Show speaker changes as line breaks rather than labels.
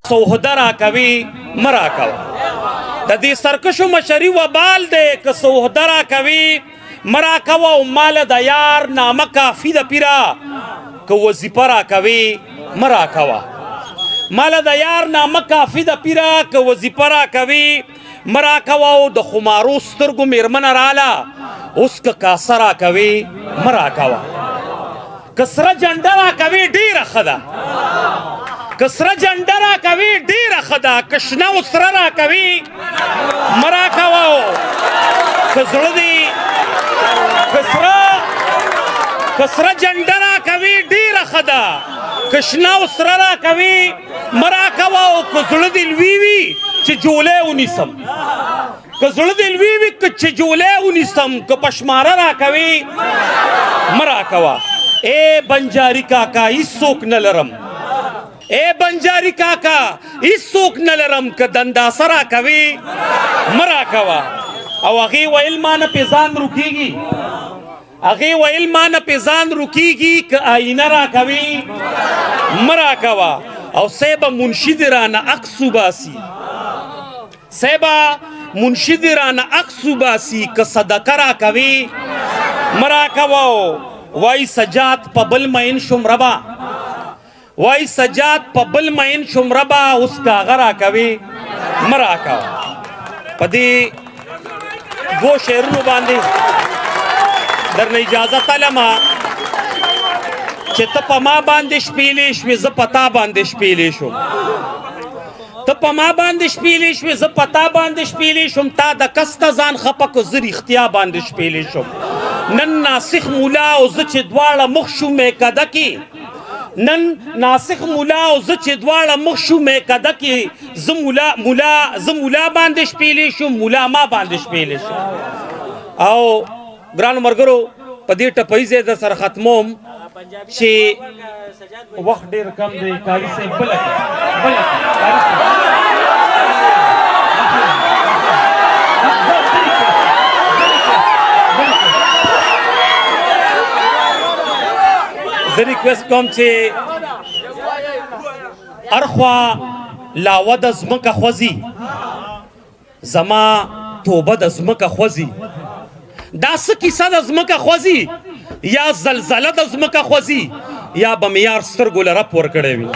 سوهده راکوي مه راکوه. د دې سرکشو مشري وبال دی که سوهده راکوي مه راکوه او ماله د یار نامه کافي ده پیره که وظیفه راکوي مه راکوه. ماله د یار نامه کافي ده پیره که وظیفه راکوي مه راکوه او د خمارو سترګو مېرمنه راله اوس که کاسه راکوي مه راکوه. که سره جنډه راکوي ډېره ښه ده، که سره جنډه راکوي ډېره ښه ده، که شنه او سره راکوي مه راکوه. که زړه دې که سره جنډه راکوي ډېره ښه ده، که شنه او سره راکوي مه راکوه. او که زړه دې لوی وي چې جولی ونیسم، که زړه دې لوی وي چې جولی ونیسم، که پشماره راکوي مه راکوه. ای بنجاري کاکا هیڅوک نه لرم، ای بنجاري کاکا هیڅوک نه لرم، که دنداسه راکوي مه راکوه. او هغې ویل ما نه پې ځان روکېږي، هغې ویل ما نه پې ځان روکېږي، که آینه راکوي مه راکوه. او صیبه منشي دې رانه عکس وباسي، صیبه منشي دې رانه عکس وباسي، که صدقه راکوي مه راکوه. وای سجاد په بل مین شم ربا، وای سجاد په بل مین شم ربا، اوس کاغه راکوي مه راکوه. په دې دوو شعرونو باندې درنه اجازه تلمه چې ته په ما باندې شپېلې شوې زه په تا باندې شپېلې شوم، ته په ما باندې شپېلې شوې زه په تا باندې شپېلې شوم، تا د کس ته ځان خفه که زه رښتیا باندې شپېلې شوم. نن ناسخ مولا او زه چې دواړه مخ شو میکده کې، نن ناسخ مولا او زه چې دواړه مخ شو میکده کې، زه مولا باندې شپېلې شوم، مولا ما باندې شپېلې شوم. او ګرانو ملګرو په دې ټپۍ ځای در سره ختموم چې وخت ډېر کم دی. قاري صاحب بله زه ریکویسټ کوم چې هرخوا لاوه د ځمکه خوځي، زما توبه د ځمکه خوځي. دا څه کیسه د ځمکه خوځي، یا زلزله د ځمکه خوځي، یا به مې یار سترګو له رپ ورکړی وي.